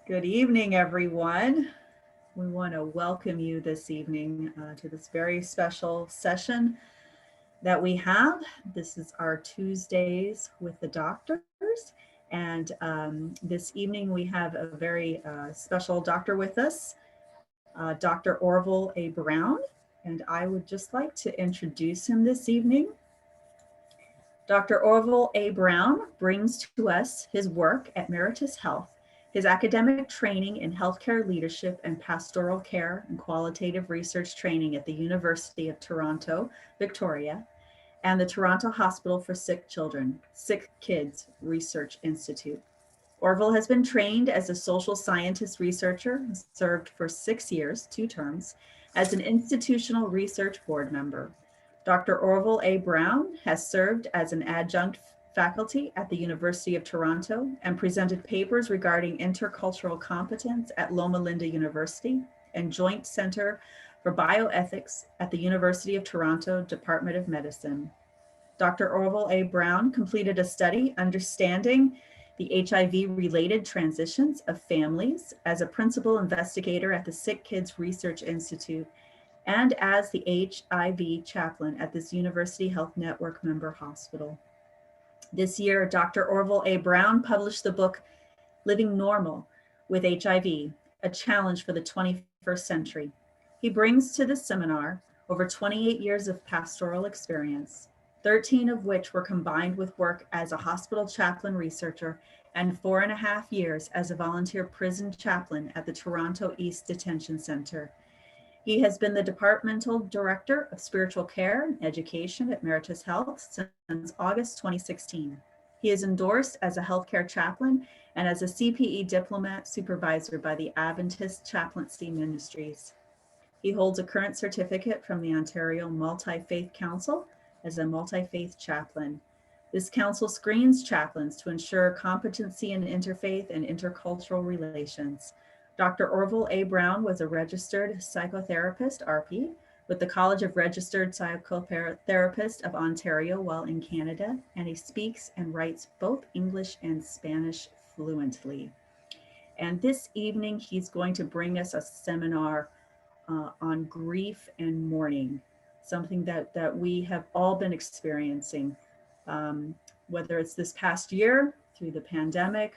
Good evening, everyone. We want to welcome you this evening to this very special session that we have. This is our Tuesdays with the doctors. And this evening we have a very special doctor with us, Dr. Orville A. Browne. And I would just like to introduce him this evening. Dr. Orville A. Browne brings to us his work at Meritus Health, his academic training in healthcare leadership and pastoral care and qualitative research training at the University of Toronto, Victoria, and the Toronto Hospital for Sick Children, Sick Kids Research Institute. Orville has been trained as a social scientist researcher and served for 6 years, 2 terms, as an institutional research board member. Dr. Orville A. Browne has served as an adjunct faculty at the University of Toronto and presented papers regarding intercultural competence at Loma Linda University and Joint Center for Bioethics at the University of Toronto Department of Medicine. Dr. Orville A. Browne completed a study understanding the HIV-related transitions of families as a principal investigator at the Sick Kids Research Institute and as the HIV chaplain at this University Health Network member hospital. This year, Dr. Orville A. Browne published the book, Living Normal with HIV, a challenge for the 21st century. He brings to this seminar over 28 years of pastoral experience, 13 of which were combined with work as a hospital chaplain researcher and 4.5 years as a volunteer prison chaplain at the Toronto East Detention Center. He has been the departmental director of spiritual care and education at Meritus Health since August 2016. He is endorsed as a healthcare chaplain and as a CPE diplomat supervisor by the Adventist Chaplaincy Ministries. He holds a current certificate from the Ontario Multi-Faith Council as a multi-faith chaplain. This council screens chaplains to ensure competency in interfaith and intercultural relations. Dr. Orville A. Browne was a registered psychotherapist, RP, with the College of Registered Psychotherapists of Ontario while in Canada, and he speaks and writes both English and Spanish fluently. And this evening, he's going to bring us a seminar on grief and mourning, something that we have all been experiencing, whether it's this past year, through the pandemic,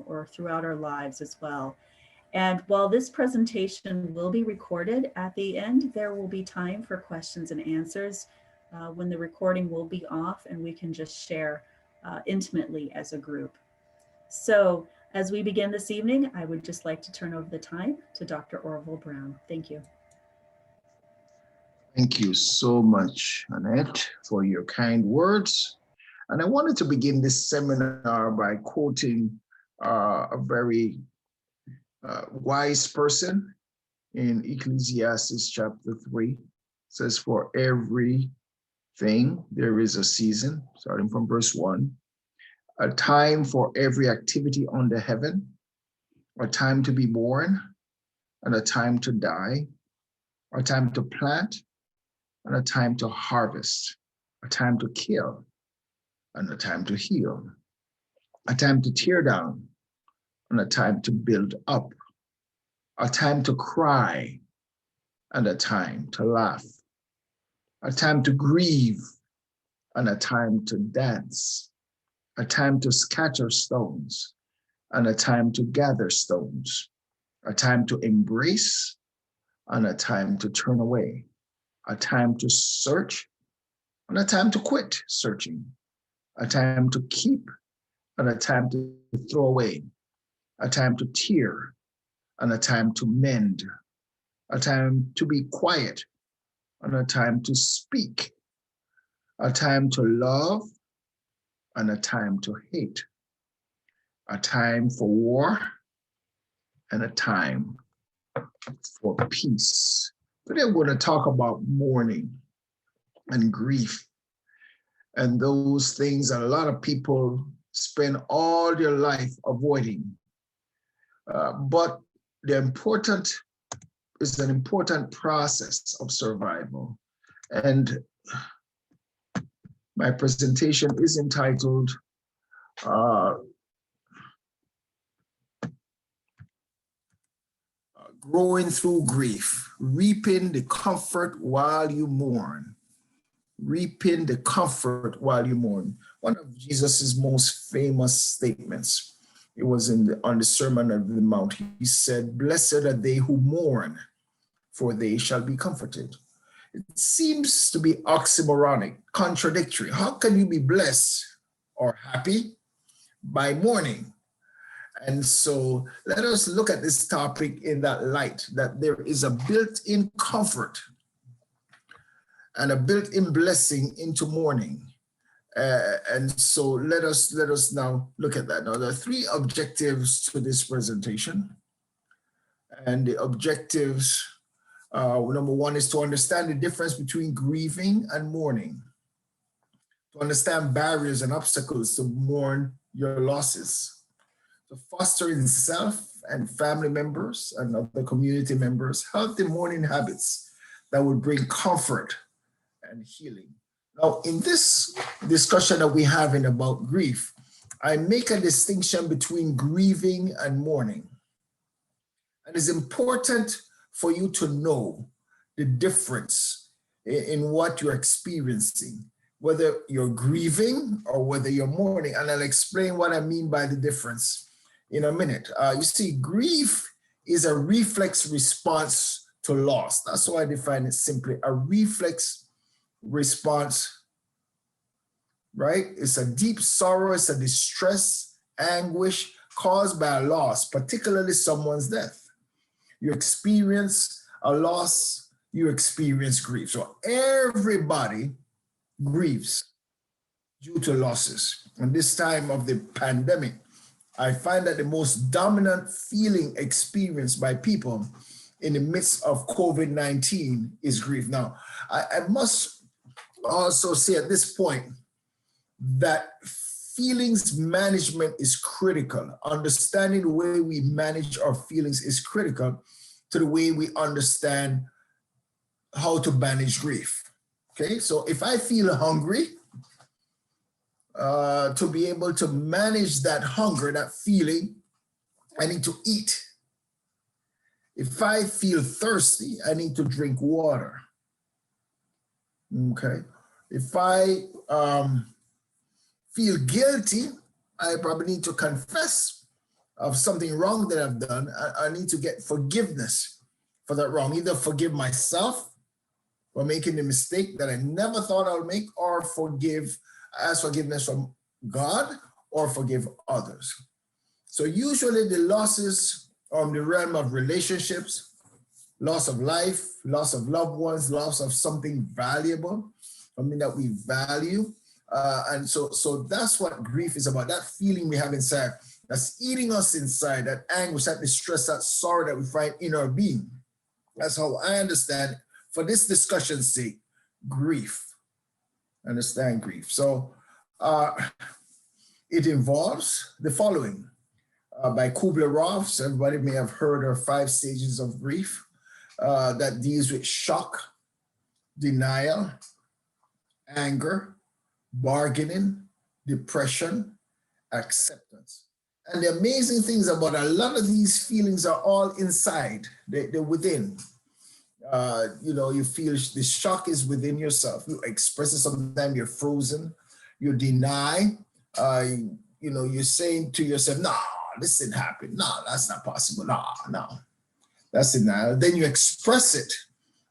or throughout our lives as well. And while this presentation will be recorded, at the end, there will be time for questions and answers when the recording will be off and we can just share intimately as a group. So as we begin this evening, I would just like to turn over the time to Dr. Orville Browne. Thank you. Thank you so much, Annette, for your kind words. And I wanted to begin this seminar by quoting a very wise person in Ecclesiastes chapter 3. It says, for everything there is a season, starting from verse 1, a time for every activity under heaven, a time to be born and a time to die, a time to plant and a time to harvest, a time to kill and a time to heal, a time to tear down and a time to build up, a time to cry and a time to laugh, a time to grieve and a time to dance, a time to scatter stones and a time to gather stones, a time to embrace and a time to turn away, a time to search and a time to quit searching, a time to keep and a time to throw away, a time to tear and a time to mend, a time to be quiet and a time to speak, a time to love and a time to hate, a time for war and a time for peace. Today we're going to talk about mourning and grief and those things that a lot of people spend all their life avoiding. But the important is an important process of survival. And my presentation is entitled growing through grief, reaping the comfort while you mourn. Reaping the comfort while you mourn. One of Jesus's most famous statements. It was on the Sermon on the Mount. He said, "Blessed are they who mourn, for they shall be comforted." It seems to be oxymoronic, contradictory. How can you be blessed or happy by mourning? And so let us look at this topic in that light, that there is a built-in comfort and a built-in blessing into mourning. And so let us now look at that. Now, there are three objectives to this presentation. And the objectives, number one is to understand the difference between grieving and mourning, to understand barriers and obstacles to mourn your losses, to foster in self and family members and other community members healthy mourning habits that would bring comfort and healing. Now, in this discussion that we're having about grief, I make a distinction between grieving and mourning. And it's important for you to know the difference in what you're experiencing, whether you're grieving or whether you're mourning. And I'll explain what I mean by the difference in a minute. You see, grief is a reflex response to loss. That's why I define it simply, a reflex response, right? It's a deep sorrow, it's a distress, anguish caused by a loss, particularly someone's death. You experience a loss, you experience grief. So everybody grieves due to losses. And this time of the pandemic, I find that the most dominant feeling experienced by people in the midst of COVID-19 is grief. Now, I must also say at this point that feelings management is critical. Understanding the way we manage our feelings is critical to the way we understand how to manage grief. Okay, so if I feel hungry, to be able to manage that hunger, that feeling, I need to eat. If I feel thirsty, I need to drink water. Okay, if I feel guilty, I probably need to confess of something wrong that I've done. I need to get forgiveness for that wrong. Either forgive myself for making the mistake that I never thought I would make, or ask forgiveness from God, or forgive others. So usually the losses are in the realm of relationships, loss of life, loss of loved ones, loss of something valuable, something that we value. And so that's what grief is about, that feeling we have inside that's eating us inside, that anguish, that distress, that sorrow that we find in our being. That's how I understand, for this discussion's sake, grief. Understand grief. So it involves the following. By Kubler-Ross, everybody may have heard of 5 stages of grief that deals with shock, denial, anger, bargaining, depression, acceptance. And the amazing things about a lot of these feelings are all inside, they're within. You feel the shock is within yourself. You express it sometimes, you're frozen, you deny, you're saying to yourself, nah, this didn't happen. No, that's not possible. No, that's denial. Then you express it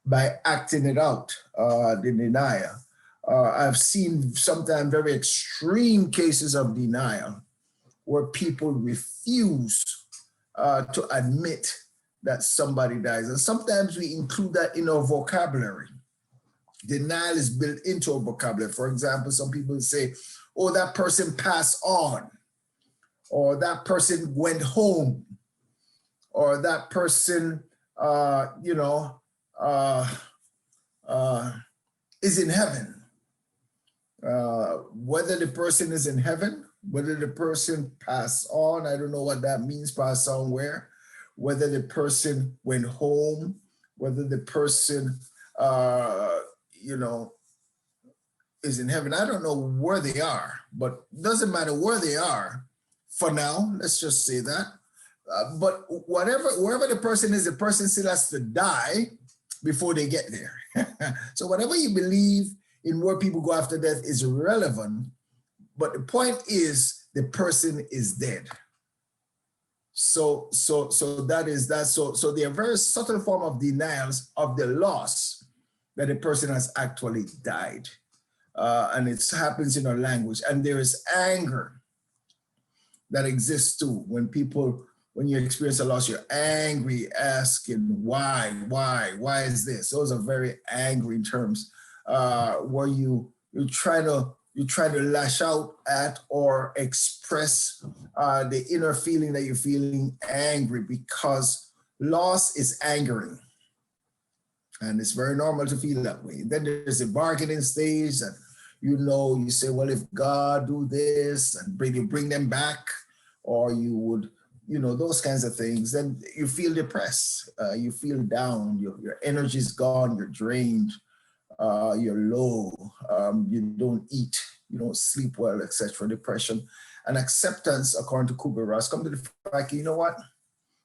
by acting it out, the denial. I've seen sometimes very extreme cases of denial where people refuse to admit that somebody dies. And sometimes we include that in our vocabulary. Denial is built into our vocabulary. For example, some people say, oh, that person passed on, or that person went home, or that person, is in heaven. Whether the person is in heaven, whether the person passed on, I don't know what that means, passed on where, whether the person went home, whether the person, is in heaven. I don't know where they are, but it doesn't matter where they are. For now, let's just say that But wherever the person is, the person still has to die before they get there. So whatever you believe in where people go after death is irrelevant. But the point is the person is dead. So that is that. So they are very subtle form of denials of the loss that a person has actually died. And it happens in our language. And there is anger that exists too. When you experience a loss, you're angry, asking why is this? Those are very angry terms, where you try to lash out at or express the inner feeling that you're feeling angry, because loss is angering. And it's very normal to feel that way. Then there's a bargaining stage that, you say, well, if God do this and bring them back, or you would, those kinds of things, then you feel depressed, you feel down, your energy is gone, you're drained, you're low, you don't eat, you don't sleep well, etc. Depression and acceptance, according to Kubler-Ross, come to the fact, you know what,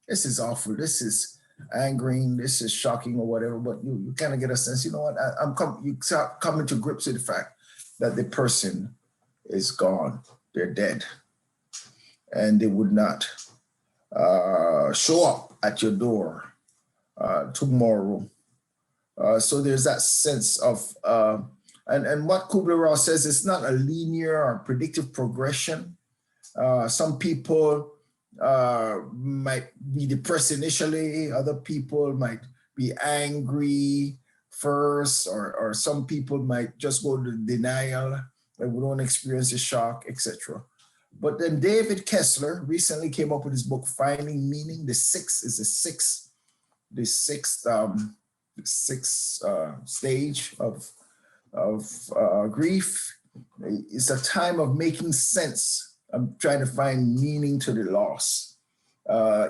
this is awful, this is angering, this is shocking or whatever, but you kind of get a sense, you know what, you start coming to grips with the fact that the person is gone, they're dead, and they would not show up at your door tomorrow. So there's that sense of, and what Kubler-Ross says, it's not a linear or predictive progression. Some people might be depressed initially, other people might be angry first, or some people might just go to denial, that we don't experience the shock, etc. But then David Kessler recently came up with his book, Finding Meaning. The sixth stage of grief. It's a time of making sense. I'm trying to find meaning to the loss,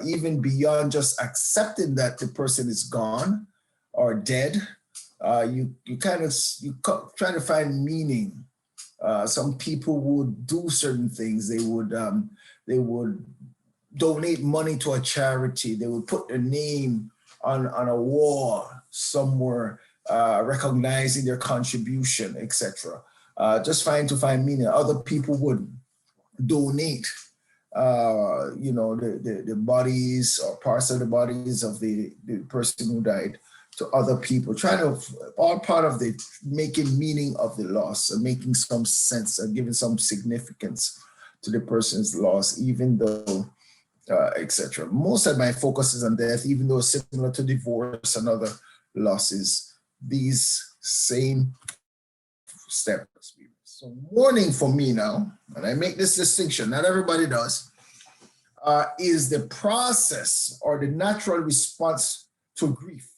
even beyond just accepting that the person is gone or dead. You try to find meaning. Some people would do certain things. They would donate money to a charity. They would put their name on a wall somewhere, recognizing their contribution, etc. Just trying to find meaning. Other people would donate, the bodies or parts of the bodies of the person who died to other people, all part of the making meaning of the loss and making some sense and giving some significance to the person's loss, even though, etc. Most of my focus is on death, even though similar to divorce and other losses, these same steps. So mourning for me now, and I make this distinction, not everybody does, is the process or the natural response to grief.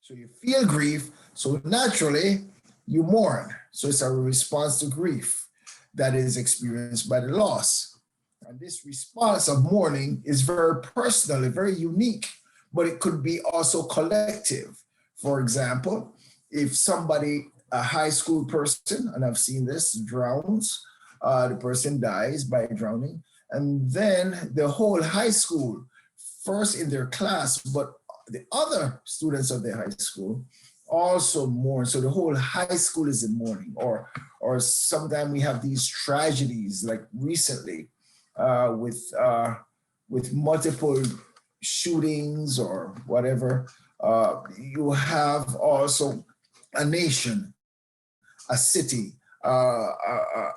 So you feel grief, so naturally you mourn. So it's a response to grief that is experienced by the loss. And this response of mourning is very personal, very unique, but it could be also collective. For example, if somebody, a high school person, and I've seen this, drowns, the person dies by drowning, and then the whole high school, first in their class, but the other students of the high school also mourn. So the whole high school is in mourning. Or sometimes we have these tragedies, like recently with multiple shootings or whatever. You have also a nation, a city, a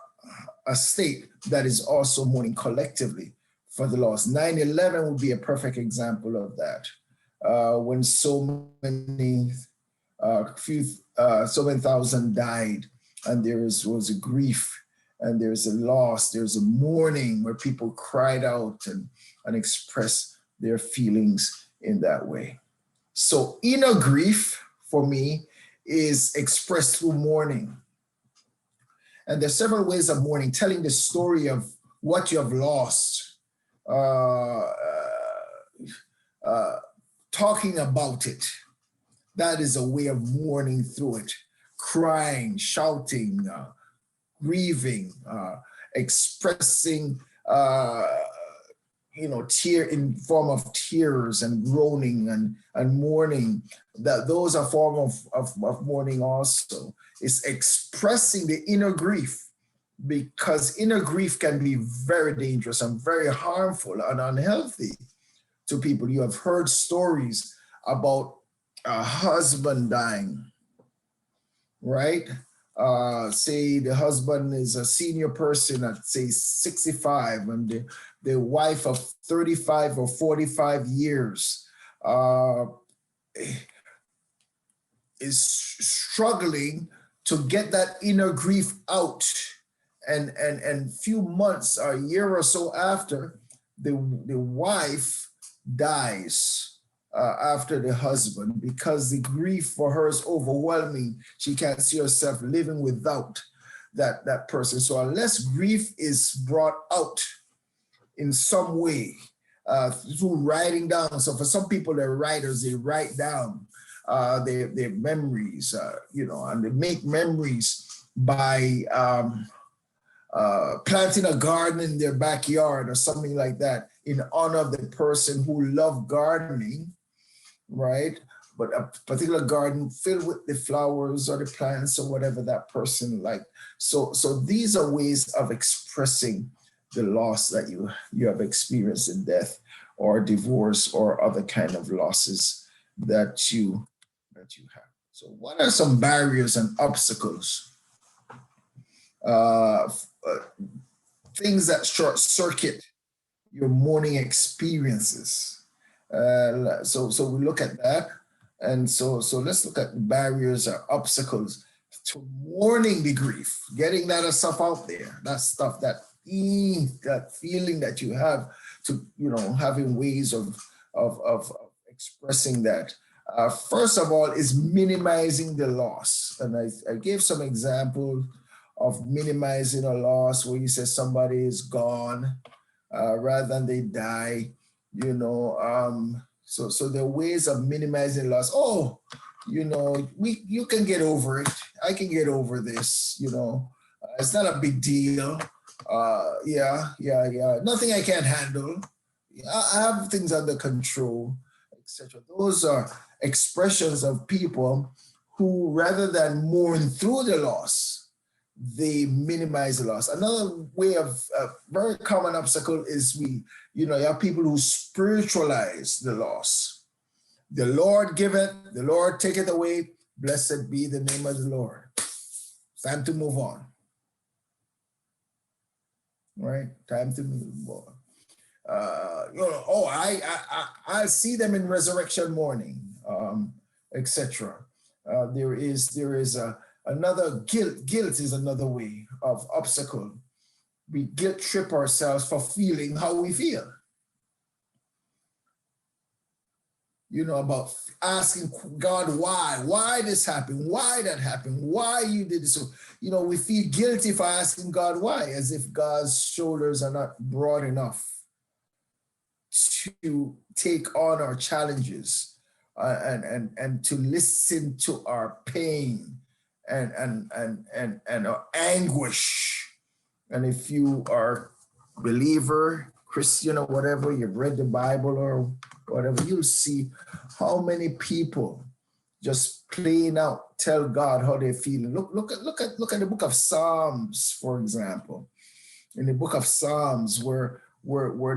state that is also mourning collectively for the loss. 9/11 would be a perfect example of that. When so many thousand died, and there was a grief, and there's a loss, there's a mourning where people cried out and expressed their feelings in that way. So inner grief for me is expressed through mourning. And there's several ways of mourning: telling the story of what you have lost, talking about it. That is a way of mourning through it. Crying, shouting, grieving, expressing tear in form of tears and groaning and mourning. That those are form of mourning also. It's expressing the inner grief, because inner grief can be very dangerous and very harmful and unhealthy to people. You have heard stories about a husband dying, right? Say the husband is a senior person at, say, 65, and the wife of 35 or 45 years is struggling to get that inner grief out. And few months or a year or so after, the wife dies after the husband, because the grief for her is overwhelming. She can't see herself living without that person. So unless grief is brought out in some way, through writing down. So for some people, they're writers, they write down their memories, and they make memories by planting a garden in their backyard or something like that in honor of the person who loved gardening, right? But a particular garden filled with the flowers or the plants or whatever that person liked. So these are ways of expressing the loss that you have experienced in death or divorce or other kind of losses that you have. So what are some barriers and obstacles? Things that short circuit your mourning experiences. So we look at that, and so let's look at barriers or obstacles to mourning the grief, getting that stuff out there. That stuff, that feeling that you have, to having ways of expressing that. First of all, is minimizing the loss, and I gave some examples of minimizing a loss where you say somebody is gone rather than they die, so there are ways of minimizing loss. Oh, you can get over it. I can get over this, it's not a big deal. Yeah. Nothing I can't handle. I have things under control, etc. Those are expressions of people who, rather than mourn through the loss, they minimize the loss. Another way of very common obstacle is you have people who spiritualize the loss. The Lord give it, the Lord take it away. Blessed be the name of the Lord. Time to move on. Right? Time to move on. I'll see them in resurrection morning, etc. There is another guilt. Guilt is another way of obstacle. We guilt trip ourselves for feeling how we feel. About asking God why this happened, why that happened, why you did this. So, we feel guilty for asking God why, as if God's shoulders are not broad enough to take on our challenges and to listen to our pain and our anguish. And if you are believer, Christian or whatever, you've read the Bible or whatever, you'll see how many people just plain out tell God how they feel. Look at the book of Psalms, for example. In the book of Psalms, where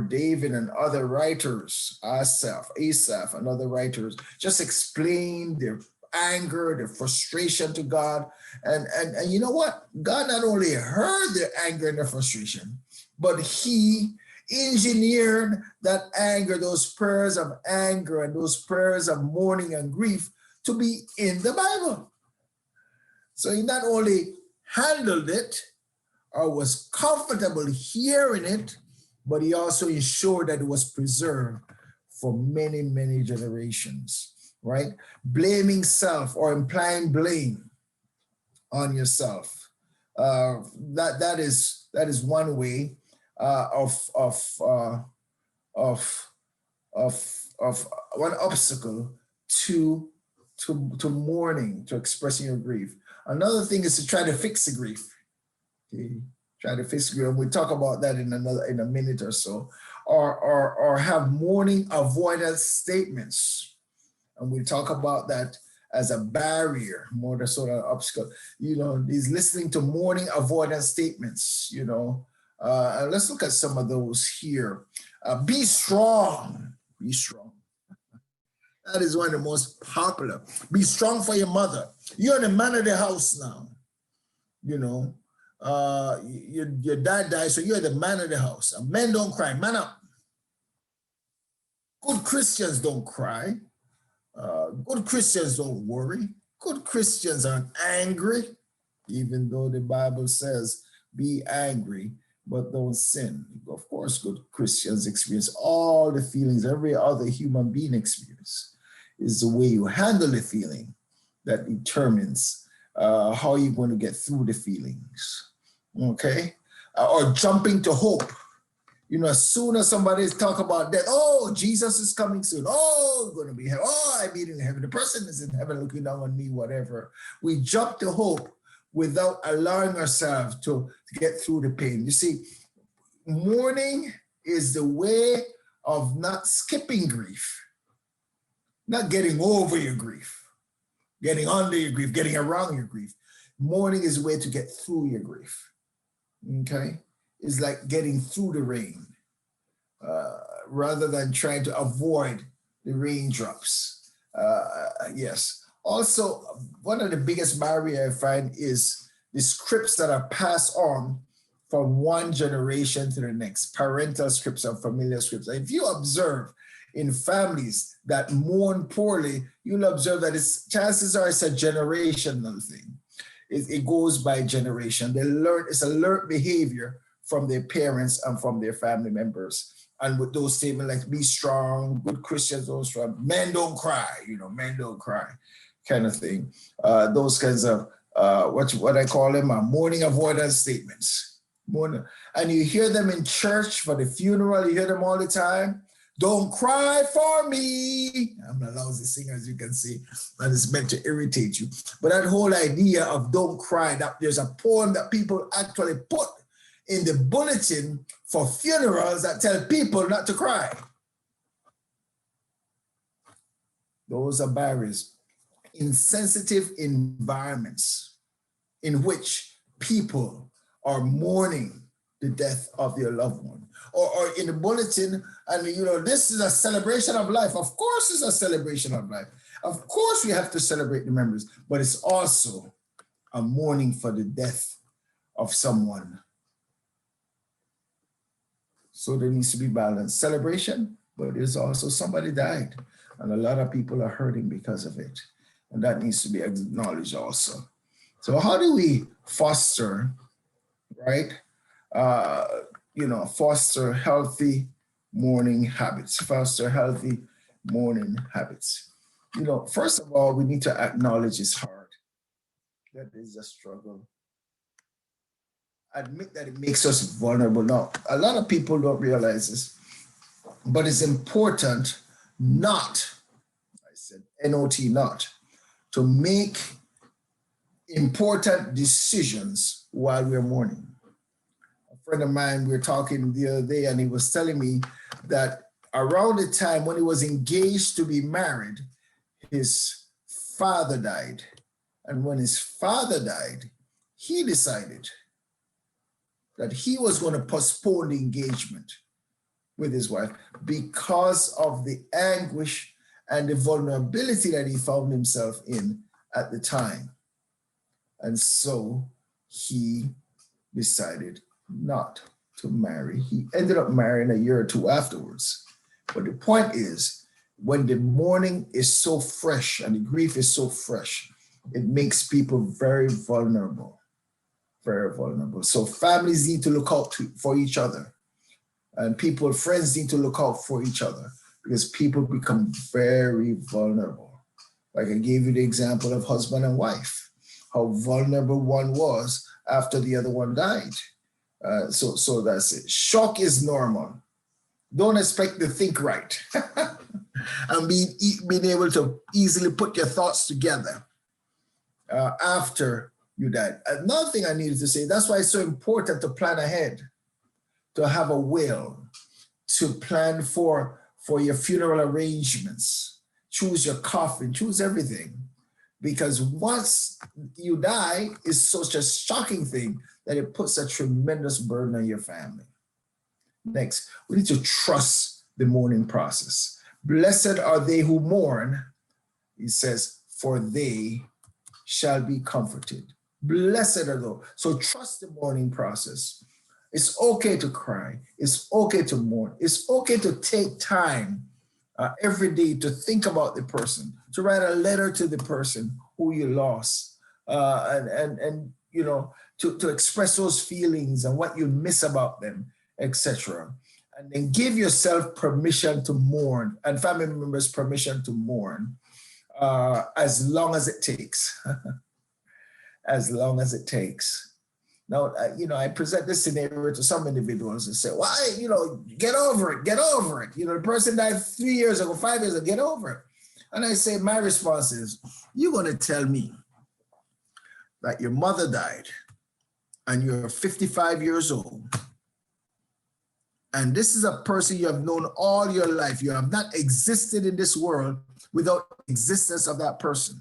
David and other writers, Asaph and other writers, just explain their anger, their frustration to God. And you know what? God not only heard their anger and their frustration, but he engineered that anger, those prayers of anger and those prayers of mourning and grief to be in the Bible. So he not only handled it or was comfortable hearing it, but he also ensured that it was preserved for many, many generations, right? Blaming self or implying blame on yourself. That is one way of one obstacle to mourning, to expressing your grief. Another thing is to try to fix the grief. Okay? Try to fix the grief. And we'll talk about that in a minute or so. or have mourning avoidance statements. And we talk about that as a barrier, more the sort of obstacle, is listening to mourning avoidance statements, and let's look at some of those here. Be strong, be strong. That is one of the most popular. Be strong for your mother. You're the man of the house now. Your dad died, so you're the man of the house. And men don't cry, man up. Good Christians don't cry. Good Christians don't worry. Good Christians aren't angry, even though the Bible says be angry, but don't sin. Of course, good Christians experience all the feelings every other human being experiences. It's the way you handle the feeling that determines how you're going to get through the feelings, okay? Or jumping to hope. As soon as somebody talk about death, oh, Jesus is coming soon. Oh, we're going to be heaven. Oh, I mean in heaven. The person is in heaven looking down on me, whatever. We jump to hope without allowing ourselves to get through the pain. You see, mourning is the way of not skipping grief, not getting over your grief, getting under your grief, getting around your grief. Mourning is a way to get through your grief, okay? It's like getting through the rain rather than trying to avoid the raindrops. Yes. Also, one of the biggest barriers I find is the scripts that are passed on from one generation to the next, parental scripts and familiar scripts. If you observe in families that mourn poorly, you'll observe that chances are it's a generational thing. It goes by generation. It's a learned behavior from their parents and from their family members. And with those statements like be strong, good Christians don't strong, men don't cry, men don't cry kind of thing. Those kinds of, what I call them, mourning avoidance statements. And you hear them in church for the funeral, you hear them all the time. Don't cry for me. I'm a lousy singer, as you can see, and it's meant to irritate you. But that whole idea of don't cry, that there's a poem that people actually put in the bulletin for funerals that tell people not to cry. Those are barriers. Insensitive environments in which people are mourning the death of their loved one. Or in the bulletin, and this is a celebration of life. Of course it's a celebration of life. Of course we have to celebrate the memories, but it's also a mourning for the death of someone. So there needs to be balance. Celebration, but there's also somebody died, and a lot of people are hurting because of it. And that needs to be acknowledged also. So how do we foster, right? Foster healthy mourning habits, foster healthy mourning habits. First of all, we need to acknowledge it's hard. That is a struggle. Admit that it makes us vulnerable. Now, a lot of people don't realize this, but it's important not, I said N-O-T, not, to make important decisions while we're mourning. A friend of mine, we were talking the other day, and he was telling me that around the time when he was engaged to be married, his father died. And when his father died, he decided that he was going to postpone the engagement with his wife because of the anguish and the vulnerability that he found himself in at the time. And so he decided not to marry. He ended up marrying a year or two afterwards. But the point is, when the mourning is so fresh and the grief is so fresh, it makes people very vulnerable. Very vulnerable. So families need to look out for each other, and friends need to look out for each other, because people become very vulnerable. Like I gave you the example of husband and wife, how vulnerable one was after the other one died. So that's it. Shock is normal. Don't expect to think right and being able to easily put your thoughts together after you died. Another thing I needed to say, that's why it's so important to plan ahead, to have a will, to plan for your funeral arrangements. Choose your coffin, choose everything. Because once you die, it's such a shocking thing that it puts a tremendous burden on your family. Next, we need to trust the mourning process. Blessed are they who mourn, he says, for they shall be comforted. Blessed are those. So trust the mourning process. It's okay to cry. It's okay to mourn. It's okay to take time every day to think about the person, to write a letter to the person who you lost, and you know, to express those feelings and what you miss about them, etc. And then give yourself permission to mourn, and family members permission to mourn, as long as it takes. As long as it takes. Now, you know, I present this scenario to some individuals and say, why, you know, get over it, get over it. You know, the person died 3 years ago, 5 years ago, get over it. And I say, my response is, you're going to tell me that your mother died and you're 55 years old. And this is a person you have known all your life. You have not existed in this world without the existence of that person.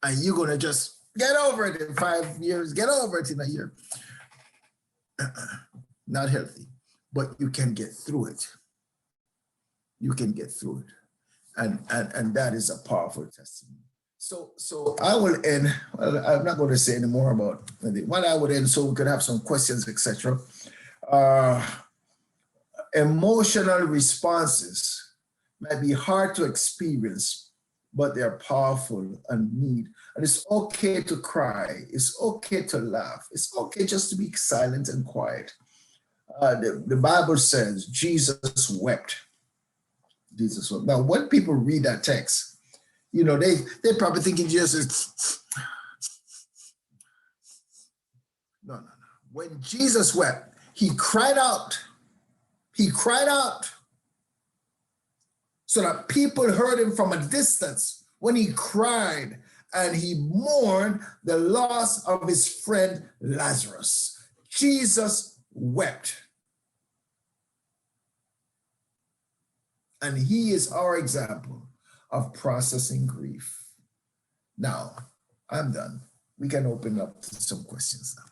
And you're going to just get over it in 5 years, get over it in a year. Not healthy, but you can get through it. You can get through it. And that is a powerful testimony. So I will end, well, I'm not going to say any more about what I would end so we could have some questions, etc. Emotional responses might be hard to experience, but they're powerful and need. And it's okay to cry. It's okay to laugh. It's okay just to be silent and quiet. The Bible says Jesus wept. Jesus wept. Now, when people read that text, you know, they're probably thinking Jesus is, no. When Jesus wept, he cried out. He cried out so that people heard him from a distance when he cried and he mourned the loss of his friend Lazarus. Jesus wept. And he is our example of processing grief. Now, I'm done. We can open up to some questions now.